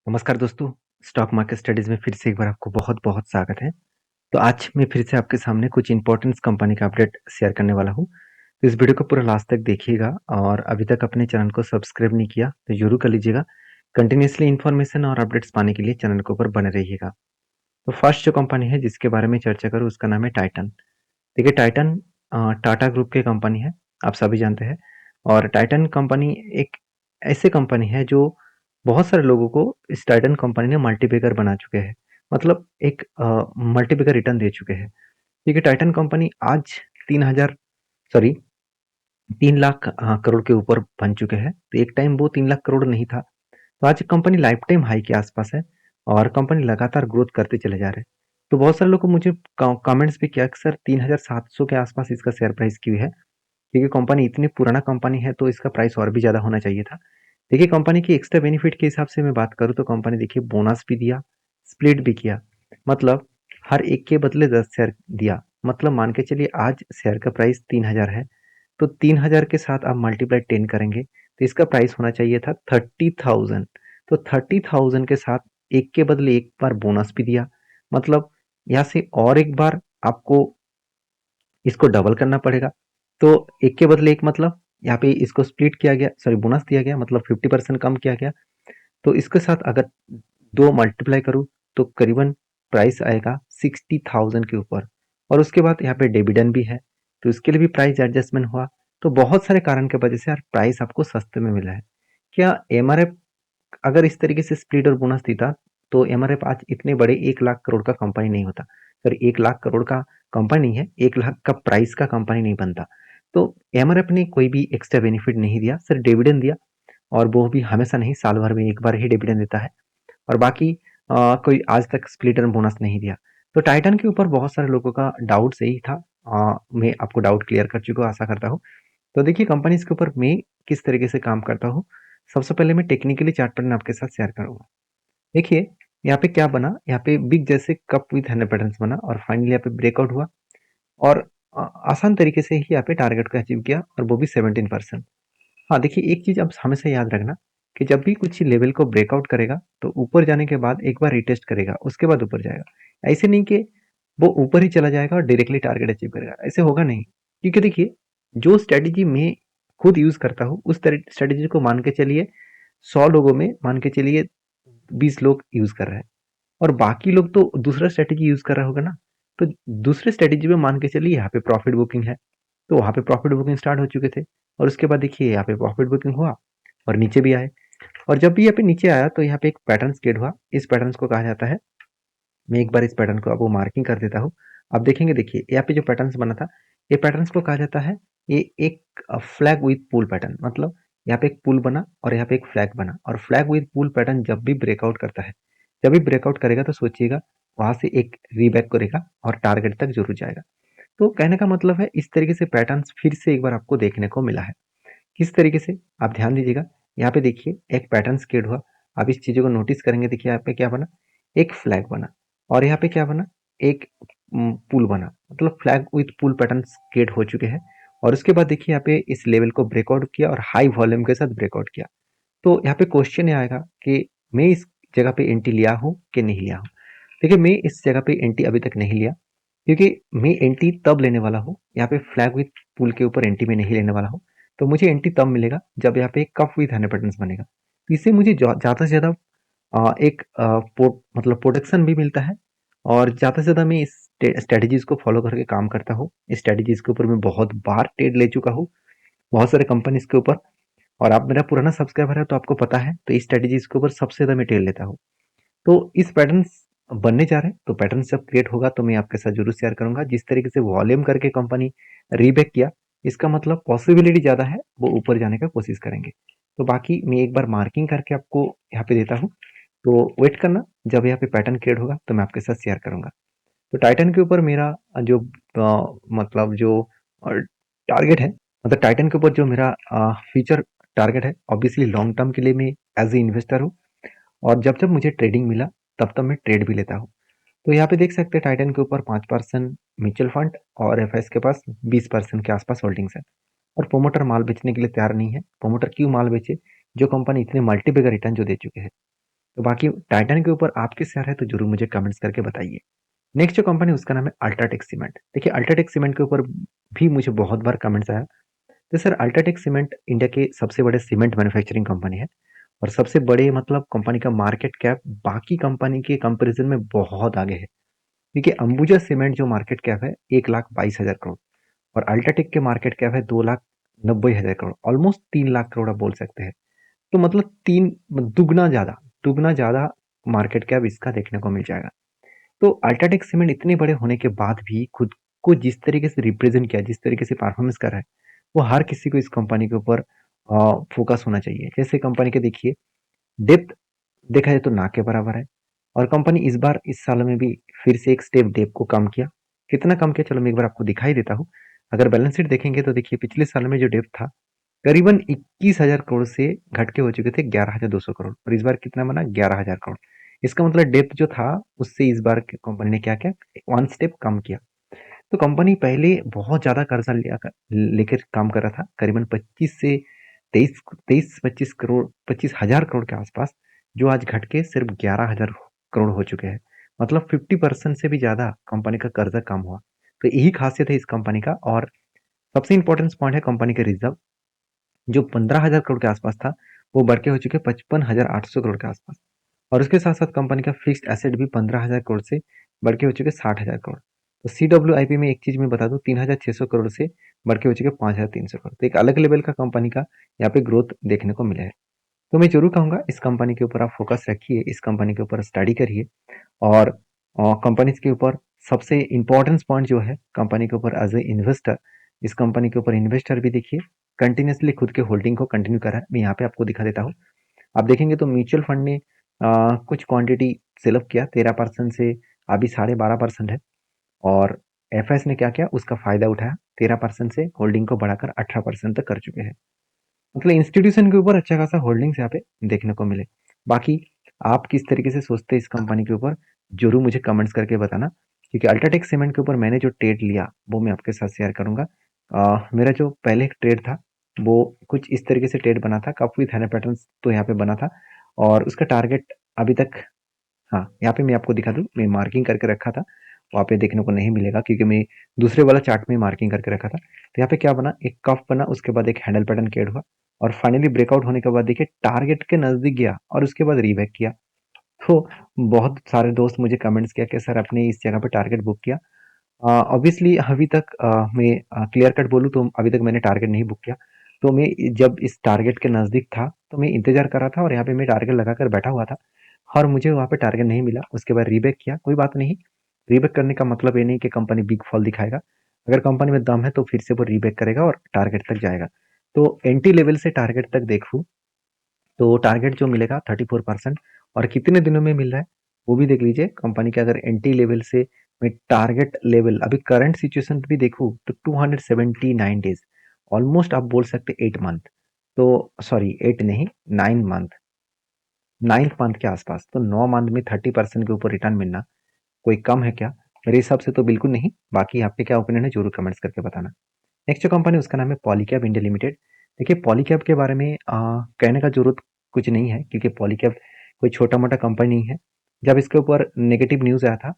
नमस्कार दोस्तों, stock market studies में फिर से एक बार आपको बहुत-बहुत स्वागत है। तो आज मैं फिर से आपके सामने कुछ इम्पोर्टेंट्स कंपनी का अपडेट शेयर करने वाला हूँ। तो इस वीडियो को पूरा लास्ट तक देखिएगा और अभी तक अपने चैनल को सब्सक्राइब नहीं किया तो ज़रूर कर लीजिएगा। कंटिन्यूअसली इन्फॉर्मेशन और अपडेट्स पाने के लिए चैनल के ऊपर बने रहिएगा। तो फर्स्ट जो कंपनी है जिसके बारे में चर्चा करूँ उसका नाम है टाइटन। देखिए टाइटन टाटा ग्रुप की कंपनी है, आप सभी जानते हैं और टाइटन कंपनी एक ऐसी कंपनी है जो बहुत सारे लोगों को इस टाइटन कंपनी ने मल्टीबैगर बना चुके हैं। मतलब एक मल्टीबैगर रिटर्न दे चुके हैं। देखिए टाइटन कंपनी आज 3000 सॉरी 3 लाख करोड़ के ऊपर बन चुके हैं। तो एक टाइम वो 3 लाख करोड़ नहीं था। तो आज कंपनी लाइफ टाइम हाई के आसपास है और कंपनी लगातार ग्रोथ करते चले जा रहे हैं। तो बहुत सारे लोग को मुझे कमेंट्स भी किया कि सर 3700 के आसपास इसका शेयर प्राइस क्यों है, क्योंकि कंपनी इतनी पुराना कंपनी है तो इसका प्राइस और भी ज़्यादा होना चाहिए था। देखिए कंपनी की एक्स्ट्रा बेनिफिट के हिसाब से मैं बात करूँ तो कंपनी देखिए बोनस भी दिया, स्प्लिट भी किया। मतलब हर एक के बदले 10 शेयर दिया। मतलब मान के चलिए आज शेयर का प्राइस 3000 है, तो 3000 के साथ आप मल्टीप्लाई 10 करेंगे तो इसका प्राइस होना चाहिए था 30,000। तो 30,000 के साथ एक के बदले एक बार बोनस भी दिया। मतलब यहाँ से और एक बार आपको इसको डबल करना पड़ेगा। तो एक के बदले एक मतलब यहाँ पे इसको स्प्लिट किया गया, सॉरी बोनस दिया गया, मतलब 50% कम किया गया। तो इसके साथ अगर 2 मल्टीप्लाई करूँ तो करीबन प्राइस आएगा 60,000 के ऊपर। और उसके बाद यहाँ पे डिविडेंड भी है, तो इसके लिए भी प्राइस एडजस्टमेंट हुआ। तो बहुत सारे कारण की वजह से यार प्राइस आपको सस्ते में मिला है। क्या एमआरएफ अगर इस तरीके से स्प्लिट और बोनस देता तो एमआरएफ आज इतने बड़े 1 लाख करोड़ का कंपनी नहीं होता। सॉरी 1 लाख करोड़ का कंपनी है, 1 लाख का प्राइस का कंपनी नहीं बनता। तो एमआरएफ ने कोई भी एक्स्ट्रा बेनिफिट नहीं दिया, सिर्फ डिविडेंड दिया और वो भी हमेशा नहीं, साल भर में एक बार ही डिविडेंड देता है। और बाकी कोई आज तक स्प्लिट एंड बोनस नहीं दिया। तो टाइटन के ऊपर बहुत सारे लोगों का डाउट सही था। मैं आपको डाउट क्लियर कर चुका हूँ, आशा करता हूँ। तो देखिए कंपनीज के ऊपर मैं किस तरीके से काम करता हूँ। सबसे पहले मैं टेक्निकली चार्ट पैटर्न आपके साथ शेयर करूंगा। देखिए यहाँ पे क्या बना, यहाँ पे बिग जैसे कप विथ 100 पैटर्न्स बना और फाइनली यहाँ पे ब्रेकआउट हुआ और आसान तरीके से ही यहाँ पे टारगेट को अचीव किया और वो भी 17%। हाँ देखिए एक चीज आप हमेशा याद रखना कि जब भी कुछ लेवल को ब्रेकआउट करेगा तो ऊपर जाने के बाद एक बार रिटेस्ट करेगा, उसके बाद ऊपर जाएगा। ऐसे नहीं कि वो ऊपर ही चला जाएगा और डायरेक्टली टारगेट अचीव करेगा, ऐसे होगा नहीं। क्योंकि देखिए जो स्ट्रेटेजी मैं खुद यूज करता हूँ उस स्ट्रेटेजी को मान के चलिए 100 लोगों में मान के चलिए 20 लोग यूज कर रहे हैं और बाकी लोग तो दूसरा स्ट्रेटेजी यूज कर रहा होगा ना। तो दूसरे स्ट्रेटेजी में मान के चलिए यहाँ पे प्रॉफिट बुकिंग है, तो वहाँ पे प्रॉफिट बुकिंग स्टार्ट हो चुके थे और उसके बाद देखिए यहाँ पे प्रॉफिट बुकिंग हुआ और नीचे भी आए। और जब भी यहाँ पे नीचे आया तो यहाँ पे एक पैटर्न क्रिएट हुआ। इस पैटर्न को कहा जाता है, मैं एक बार इस पैटर्न को आपको मार्किंग कर देता हूँ। आप देखेंगे देखिए यहाँ पे जो पैटर्न बना था, ये पैटर्न को कहा जाता है, ये एक फ्लैग विथ पुल पैटर्न। मतलब यहाँ पे एक पुल बना और यहाँ पे एक फ्लैग बना और फ्लैग विथ पुल पैटर्न जब भी ब्रेकआउट करता है, जब भी ब्रेकआउट करेगा तो सोचिएगा वहां से एक रीबैक करेगा और टारगेट तक जरूर जाएगा। तो कहने का मतलब है इस तरीके से पैटर्न फिर से एक बार आपको देखने को मिला है। किस तरीके से आप ध्यान दीजिएगा, यहाँ पे देखिए एक पैटर्न क्रिएट हुआ। आप इस चीजों को नोटिस करेंगे, देखिए यहाँ पे क्या बना, एक फ्लैग बना और यहाँ पे क्या बना, एक पुल बना। मतलब flag with pole pattern create हो चुके हैं और उसके बाद देखिए यहाँ पे इस लेवल को ब्रेकआउट किया और हाई वॉल्यूम के साथ ब्रेकआउट किया। तो यहाँ पे क्वेश्चन ये आएगा कि मैं इस जगह पे एंट्री लिया हूँ कि नहीं लिया हूँ। देखिए मैं इस जगह पे एंट्री अभी तक नहीं लिया, क्योंकि मैं एंट्री तब लेने वाला हूँ, यहाँ पे फ्लैग विथ पुल के ऊपर एंट्री में नहीं लेने वाला हूँ। तो मुझे एंट्री तब मिलेगा जब यहाँ पे कप विथ 100 पैटर्न्स बनेगा। तो इससे मुझे ज़्यादा से ज़्यादा एक मतलब प्रोटेक्शन भी मिलता है और ज़्यादा से ज़्यादा मैं इस स्ट्रेटजीज को फॉलो करके काम करता हूँ। इस स्ट्रेटजीज के ऊपर मैं बहुत बार ट्रेड ले चुका हूँ, बहुत सारे कंपनीज के ऊपर। और आप मेरा पुराना सब्सक्राइबर है तो आपको पता है, तो इस स्ट्रेटजीज के ऊपर सबसे ज़्यादा मैं ट्रेड लेता हूँ। तो इस पैटर्न्स बनने जा रहे हैं, तो पैटर्न जब क्रिएट होगा तो मैं आपके साथ जरूर शेयर करूंगा। जिस तरीके से वॉल्यूम करके कंपनी रीबैक किया, इसका मतलब पॉसिबिलिटी ज़्यादा है वो ऊपर जाने का कोशिश करेंगे। तो बाकी मैं एक बार मार्किंग करके आपको यहाँ पे देता हूँ, तो वेट करना, जब यहाँ पे पैटर्न क्रिएट होगा तो मैं आपके साथ शेयर करूंगा। तो टाइटन के ऊपर मेरा जो मतलब जो टारगेट है, मतलब टाइटन के ऊपर जो मेरा फ्यूचर टारगेट है, ऑब्वियसली लॉन्ग टर्म के लिए मैं एज ए इन्वेस्टर हूँ और जब जब मुझे ट्रेडिंग मिला तब तब मैं ट्रेड भी लेता हूँ। तो यहाँ पे देख सकते हैं टाइटन के ऊपर 5% म्यूचुअल फंड और एफआईएस के पास 20% के आसपास होल्डिंग्स है। और प्रोमोटर माल बेचने के लिए तैयार नहीं है। प्रोमोटर क्यों माल बेचे, जो कंपनी इतने मल्टीपल रिटर्न जो दे चुके हैं। तो बाकी टाइटन के ऊपर आपके शेयर है तो जरूर मुझे कमेंट्स करके बताइए। नेक्स्ट जो कंपनी उसका नाम है अल्ट्राटेक सीमेंट। देखिए अल्ट्राटेक सीमेंट के ऊपर भी मुझे बहुत बार कमेंट्स आया। तो सर अल्ट्राटेक सीमेंट इंडिया के सबसे बड़े सीमेंट मैन्युफैक्चरिंग कंपनी है और सबसे बड़े मतलब कंपनी का मार्केट कैप बाकी कंपनी के कंपैरिजन में बहुत आगे है। देखिए अंबुजा सीमेंट जो मार्केट कैप है 1,22,000 करोड़ और अल्ट्राटेक के मार्केट कैप है 2,90,000 करोड़, ऑलमोस्ट 3 लाख करोड़ आप बोल सकते हैं। तो मतलब तीन दुगना ज्यादा मार्केट कैप इसका देखने को मिल जाएगा। तो अल्ट्राटेक सीमेंट इतने बड़े होने के बाद भी खुद को जिस तरीके से रिप्रेजेंट किया, जिस तरीके से परफॉर्मेंस कर रहा है, वो हर किसी को इस कंपनी के ऊपर फोकस होना चाहिए। जैसे कंपनी के देखिए डेप्थ देखा जाए तो ना के बराबर है और कंपनी इस बार इस साल में भी फिर से एक स्टेप डेप को कम किया। कितना कम किया चलो मैं एक बार आपको दिखाई देता हूँ। अगर बैलेंस शीट देखेंगे तो देखिए पिछले साल में जो डेप था करीबन 21,000 करोड़ से घट के हो चुके थे 11,200 करोड़ और इस बार कितना बना 11,000 करोड़। इसका मतलब डेप्थ जो था उससे इस बार कंपनी ने क्या किया, वन स्टेप कम किया। तो कंपनी पहले बहुत ज्यादा कर्जा लेकर काम कर रहा था, करीबन 25 से 25 करोड़ 25,000 करोड़ के आसपास, जो आज घट के सिर्फ 11,000 करोड़ हो चुके हैं। मतलब 50% से भी ज्यादा कंपनी का कर्जा कम हुआ। तो यही खासियत है इस कंपनी का। और सबसे इंपॉर्टेंट पॉइंट है कंपनी के रिजर्व, जो 15,000 करोड़ के आसपास था वो बढ़ के हो चुके 55,800 करोड़ के आसपास। और उसके साथ साथ कंपनी का फिक्स्ड एसेट भी 15,000 करोड़ से बढ़ के हो चुके 60,000 करोड़। तो CWIP में एक चीज मैं बता दूं, 3,600 करोड़ से बढ़ के हो चुके 5,300 करोड़। तो एक अलग लेवल का कंपनी का यहाँ पे ग्रोथ देखने को मिला है। तो मैं जरूर कहूंगा इस कंपनी के ऊपर आप फोकस रखिए, इस कंपनी के ऊपर स्टडी करिए। और कंपनी के ऊपर सबसे इंपॉर्टेंट पॉइंट जो है कंपनी के ऊपर एज ए इन्वेस्टर, इस कंपनी के ऊपर इन्वेस्टर भी देखिए कंटिन्यूसली खुद के होल्डिंग को कंटिन्यू कर रहा है। मैं यहाँ पे आपको दिखा देता हूँ। आप देखेंगे तो म्यूचुअल फंड ने कुछ क्वांटिटी सेल किया 13% से अभी 12.5% है। और एफएस ने क्या किया, उसका फायदा उठाया 13% से होल्डिंग को बढ़ाकर 18% तक कर चुके हैं। मतलब इंस्टीट्यूशन के ऊपर अच्छा खासा होल्डिंग्स यहाँ पे देखने को मिले। बाकी आप किस तरीके से सोचते हैं इस कंपनी के ऊपर जरूर मुझे कमेंट्स करके बताना, क्योंकि अल्ट्राटेक सीमेंट के ऊपर मैंने जो ट्रेड लिया वो मैं आपके साथ शेयर करूंगा। मेरा जो पहले ट्रेड था वो कुछ इस तरीके से ट्रेड बना था, कप विथ हैंड पैटर्न तो यहाँ पे बना था और उसका टारगेट अभी तक, हाँ यहाँ पे मैं आपको दिखा दूँ, मैं मार्किंग करके रखा था, वहाँ पे देखने को नहीं मिलेगा क्योंकि मैं दूसरे वाला चार्ट में मार्किंग करके रखा था। तो यहाँ पे क्या बना, एक कफ बना, उसके बाद एक हैंडल पैटर्न क्रिएट हुआ और फाइनली ब्रेकआउट होने के बाद देखिए टारगेट के नजदीक गया और उसके बाद रीबैक किया। तो बहुत सारे दोस्त मुझे कमेंट्स किया कि सर आपने इस जगह पे टारगेट बुक किया। ऑब्वियसली अभी तक मैं क्लियर कट बोलूँ तो अभी तक मैंने टारगेट नहीं बुक किया। तो मैं जब इस टारगेट के नजदीक था तो मैं इंतजार कर रहा था और यहाँ पे मैं टारगेट लगाकर बैठा हुआ था और मुझे वहाँ पे टारगेट नहीं मिला। उसके बाद रीबैक किया, कोई बात नहीं। रीबैक करने का मतलब ये नहीं कि कंपनी बिग फॉल दिखाएगा। अगर कंपनी में दम है तो फिर से वो रीबैक करेगा और टारगेट तक जाएगा। तो एंटी लेवल से टारगेट तक देखूँ तो टारगेट जो मिलेगा 34% और कितने दिनों में मिल रहा है वो भी देख लीजिए। कंपनी के अगर एंटी लेवल से मैं टारगेट लेवल अभी करंट सिचुएशन भी देखूँ तो 279 डेज, ऑलमोस्ट आप बोल सकते 8 मंथ, तो सॉरी 8 नहीं 9 मंथ, 9th मंथ के आसपास। तो 9 मंथ में 30% के ऊपर रिटर्न मिलना कोई कम है क्या? मेरे हिसाब से तो बिल्कुल नहीं। बाकी आपके क्या ओपिनियन है जरूर कमेंट्स करके बताना। नेक्स्ट जो कंपनी उसका नाम है पॉलीकैब इंडिया लिमिटेड। देखिए पॉलीकैब के बारे में कहने का जरूरत कुछ नहीं है क्योंकि पॉलीकैब कोई छोटा मोटा कंपनी नहीं है। जब इसके ऊपर नेगेटिव न्यूज आया था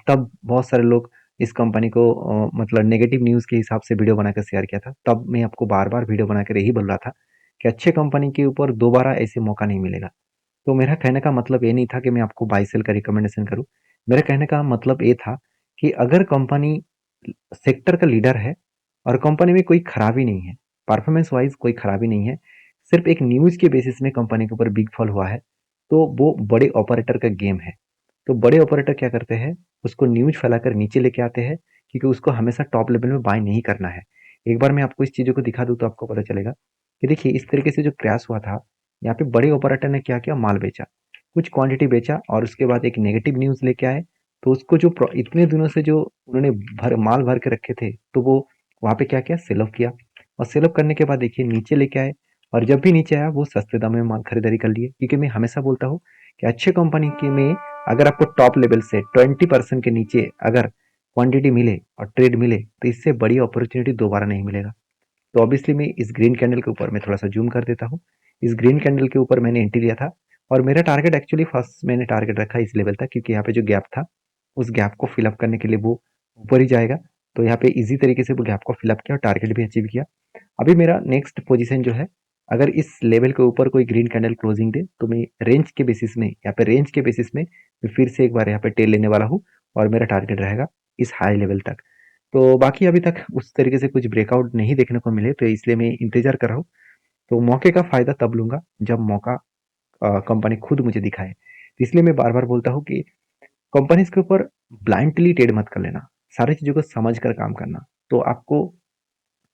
तब बहुत सारे लोग इस कंपनी को मतलब नेगेटिव न्यूज के हिसाब से वीडियो बनाकर शेयर किया था। तब मैं आपको बार बार वीडियो बनाकर यही बोल रहा था कि अच्छे कंपनी के ऊपर दोबारा ऐसे मौका नहीं मिलेगा। तो मेरा कहने का मतलब ये नहीं था कि मैं आपको बाय सेल का रिकमेंडेशन करूं। मेरा कहने का मतलब ये था कि अगर कंपनी सेक्टर का लीडर है और कंपनी में कोई खराबी नहीं है, परफॉर्मेंस वाइज कोई खराबी नहीं है, सिर्फ एक न्यूज के बेसिस में कंपनी के ऊपर बिग फॉल हुआ है, तो वो बड़े ऑपरेटर का गेम है। तो बड़े ऑपरेटर क्या करते हैं, उसको न्यूज फैलाकर नीचे लेके आते हैं क्योंकि उसको हमेशा टॉप लेवल में बाय नहीं करना है। एक बार मैं आपको इस चीजों को दिखा दूं तो आपको पता चलेगा कि देखिए इस तरीके से जो क्रैश हुआ था, यहाँ पे बड़े ऑपरेटर ने क्या किया, माल बेचा, कुछ क्वांटिटी बेचा और उसके बाद एक नेगेटिव न्यूज लेके आए। तो उसको जो इतने दिनों से जो उन्होंने माल भर के रखे थे तो वो वहां पे क्या किया, सेल ऑफ किया। और सेल ऑफ करने के बाद देखिए नीचे लेके आए और जब भी नीचे आया वो सस्ते दाम में माल खरीदारी कर लिए। क्योंकि मैं हमेशा बोलता हूँ कि अच्छे कंपनी के में अगर आपको टॉप लेवल से 20% के नीचे अगर क्वांटिटी मिले और ट्रेड मिले तो इससे बड़ी अपॉर्चुनिटी दोबारा नहीं मिलेगा। तो ऑब्वियसली मैं इस ग्रीन कैंडल के ऊपर मैं थोड़ा सा जूम कर देता हूँ। इस ग्रीन कैंडल के ऊपर मैंने एंट्री लिया था और मेरा टारगेट एक्चुअली फर्स्ट मैंने टारगेट रखा इस लेवल तक, क्योंकि यहाँ पे जो गैप था उस गैप को फिलअप करने के लिए वो ऊपर ही जाएगा। तो यहाँ पे इजी तरीके से वो गैप को फिलअप किया और टारगेट भी अचीव किया। अभी मेरा नेक्स्ट पोजीशन जो है, अगर इस लेवल के ऊपर कोई ग्रीन कैंडल क्लोजिंग दे तो मैं रेंज के बेसिस में, यहाँ पे रेंज के बेसिस में मैं फिर से एक बार यहाँ पे टेल लेने वाला हूँ और मेरा टारगेट रहेगा इस हाई लेवल तक। तो बाकी अभी तक उस तरीके से कुछ ब्रेकआउट नहीं देखने को मिले, तो इसलिए मैं इंतजार कर रहा हूँ। तो मौके का फायदा तब लूंगा जब मौका कंपनी खुद मुझे दिखाए। तो इसलिए मैं बार बार बोलता हूँ कि कंपनीज के ऊपर ब्लाइंडली ट्रेड मत कर लेना, सारी चीजों को समझ कर काम करना। तो आपको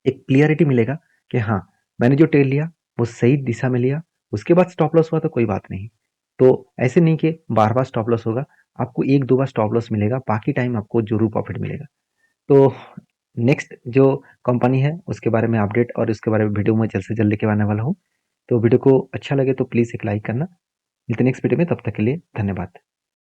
एक क्लियरिटी मिलेगा कि हाँ, मैंने जो ट्रेड लिया वो सही दिशा में लिया। उसके बाद स्टॉप लॉस हुआ तो कोई बात नहीं। तो ऐसे नहीं कि बार बार स्टॉप लॉस होगा, आपको एक दो बार स्टॉप लॉस मिलेगा, बाकी टाइम आपको जरूर प्रॉफिट मिलेगा। तो नेक्स्ट जो कंपनी है उसके बारे में अपडेट और उसके बारे में वीडियो मैं जल्द से जल्द लेके आने वाला हूँ। तो वीडियो को अच्छा लगे तो प्लीज़ एक लाइक करना। मिलते हैं नेक्स्ट वीडियो में, तब तक के लिए धन्यवाद।